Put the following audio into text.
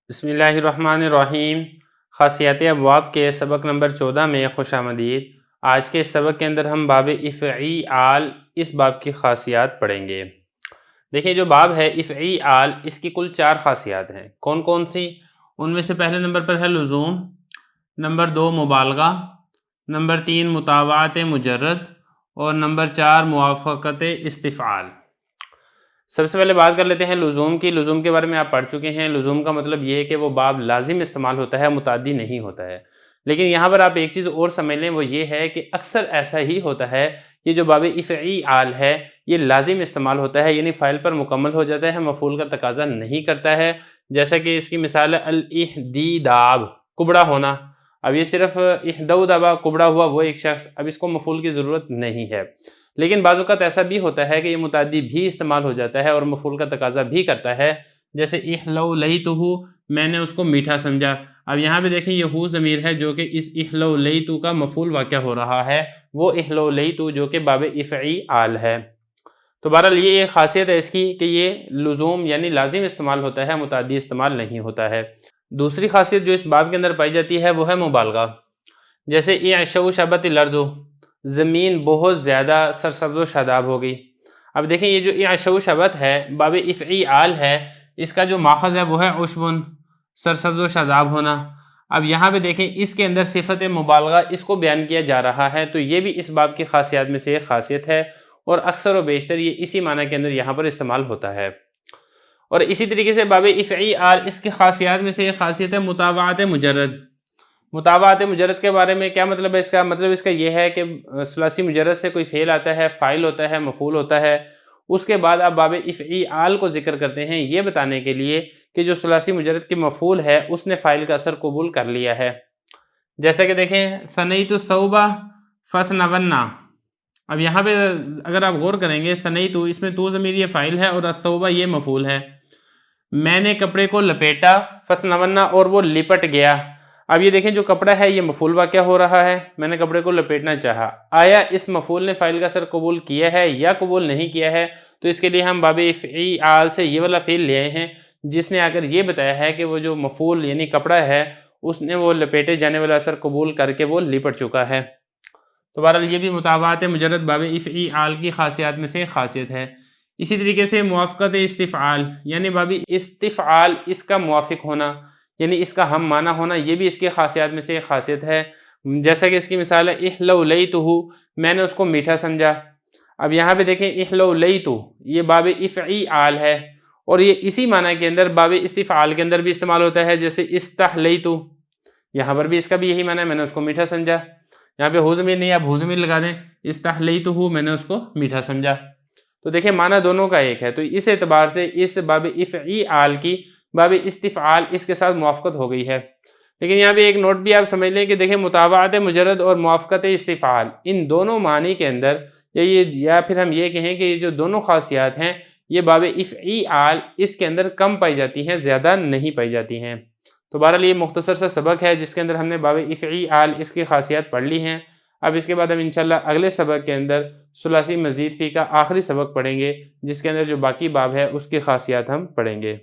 بسم اللہ الرحمن الرحیم۔ خاصیات ابواب کے سبق نمبر 14 میں خوش آمدید۔ آج کے سبق کے اندر ہم باب افعیال اس باب کی خاصیات پڑھیں گے۔ دیکھیں جو باب ہے افعیال، اس کی کل 4 خاصیات ہیں۔ کون کون سی؟ ان میں سے پہلے نمبر پر ہے لزوم، نمبر 2 مبالغہ، نمبر 3 مطابعت مجرد، اور نمبر 4 موافقت استفعال۔ سب سے پہلے بات کر لیتے ہیں لزوم کی۔ لزوم کے بارے میں آپ پڑھ چکے ہیں۔ لزوم کا مطلب یہ ہے کہ وہ باب لازم استعمال ہوتا ہے، متعدی نہیں ہوتا ہے۔ لیکن یہاں پر آپ ایک چیز اور سمجھ لیں، وہ یہ ہے کہ اکثر ایسا ہی ہوتا ہے کہ جو باب افعیال ہے یہ لازم استعمال ہوتا ہے، یعنی فاعل پر مکمل ہو جاتا ہے، مفعول کا تقاضا نہیں کرتا ہے۔ جیسا کہ اس کی مثال ہے الاحدیداب، کبڑا ہونا۔ اب یہ صرف احدودابا، کبڑا ہوا وہ ایک شخص، اب اس کو مفعول کی ضرورت نہیں ہے۔ لیکن بعض اوقات ایسا بھی ہوتا ہے کہ یہ متعدی بھی استعمال ہو جاتا ہے اور مفعول کا تقاضا بھی کرتا ہے، جیسے احلولیتہ، میں نے اس کو میٹھا سمجھا۔ اب یہاں پہ دیکھیں یہ ہو ضمیر ہے جو کہ اس احلولیتہ کا مفعول واقع ہو رہا ہے، وہ احلولیتہ جو کہ باب افعیال ہے۔ تو بہرحال یہ ایک خاصیت ہے اس کی کہ یہ لزوم یعنی لازم استعمال ہوتا ہے، متعدی استعمال نہیں ہوتا ہے۔ دوسری خاصیت جو اس باب کے اندر پائی جاتی ہے وہ ہے مبالغہ، جیسے اعشوشبت الارض، زمین بہت زیادہ سرسبز و شاداب ہو گئی۔ اب دیکھیں یہ جو اعشوشبت ہے باب افعیال ہے، اس کا جو ماخذ ہے وہ ہے عشبن، سرسبز و شاداب ہونا۔ اب یہاں پہ دیکھیں اس کے اندر صفت مبالغہ اس کو بیان کیا جا رہا ہے، تو یہ بھی اس باب کی خاصیات میں سے ایک خاصیت ہے، اور اکثر و بیشتر یہ اسی معنی کے اندر یہاں پر استعمال ہوتا ہے۔ اور اسی طریقے سے باب افعیال اس کی خاصیات میں سے ایک خاصیت ہے مطابعت مجرد۔ مطابعت مجرد کے بارے میں کیا مطلب ہے اس کا؟ مطلب اس کا یہ ہے کہ ثلاثی مجرد سے کوئی فعل آتا ہے، فاعل ہوتا ہے، مفعول ہوتا ہے، اس کے بعد آپ باب افعیال کو ذکر کرتے ہیں یہ بتانے کے لیے کہ جو ثلاثی مجرد کی مفعول ہے اس نے فاعل کا اثر قبول کر لیا ہے۔ جیسا کہ دیکھیں ثنیت الثوب فثنونا، اب یہاں پہ اگر آپ غور کریں گے ثنیت، اس میں تو ضمیر یہ فاعل ہے اور الثوب یہ مفعول ہے۔ میں نے کپڑے کو لپیٹا، فثنونا، اور وہ لپٹ گیا۔ اب یہ دیکھیں جو کپڑا ہے یہ مفعول واقع ہو رہا ہے، میں نے کپڑے کو لپیٹنا چاہا۔ آیا اس مفعول نے فاعل کا اثر قبول کیا ہے یا قبول نہیں کیا ہے؟ تو اس کے لیے ہم باب افعیال سے یہ والا فعل لے آئے ہیں جس نے آ کر یہ بتایا ہے کہ وہ جو مفعول یعنی کپڑا ہے اس نے وہ لپیٹے جانے والا اثر قبول کر کے وہ لپٹ چکا ہے۔ تو بہرحال یہ بھی مطابعت مجرد باب افعیال کی خاصیات میں سے ایک خاصیت ہے۔ اسی طریقے سے موافقت استفعال، یعنی باب استفعال اس کا موافق ہونا، یعنی اس کا ہم معنی ہونا، یہ بھی اس کی خاصیات میں سے ایک خاصیت ہے۔ جیسا کہ اس کی مثال ہے احلولیتہ، میں نے اس کو میٹھا سمجھا۔ اب یہاں پہ دیکھیں احلولیتہ یہ باب افعیال ہے، اور یہ اسی معنی کے اندر باب استفعال کے اندر بھی استعمال ہوتا ہے، جیسے استحلیتہ، یہاں پر بھی اس کا بھی یہی معنی ہے، میں نے اس کو میٹھا سمجھا۔ یہاں پہ ہو ضمیر نہیں، آپ ہو ضمیر لگا دیں، استحلیتہ میں نے اس کو میٹھا سمجھا۔ تو دیکھیں معنی دونوں کا ایک ہے، تو اس اعتبار سے اس باب افعیال کی باب استفعال اس کے ساتھ موافقت ہو گئی ہے۔ لیکن یہاں پہ ایک نوٹ بھی آپ سمجھ لیں کہ دیکھیں مطابعت مجرد اور موافقت استفعال ان دونوں معنی کے اندر یا پھر ہم یہ کہیں کہ یہ جو دونوں خاصیات ہیں یہ باب افعیال اس کے اندر کم پائی جاتی ہیں، زیادہ نہیں پائی جاتی ہیں۔ تو بہرحال یہ مختصر سا سبق ہے جس کے اندر ہم نے باب افعیال اس کی خاصیات پڑھ لی ہیں۔ اب اس کے بعد ہم انشاءاللہ اگلے سبق کے اندر ثلاثی مزید فی کا آخری سبق پڑھیں گے، جس کے اندر جو باقی باب ہے اس کی خاصیات ہم پڑھیں گے۔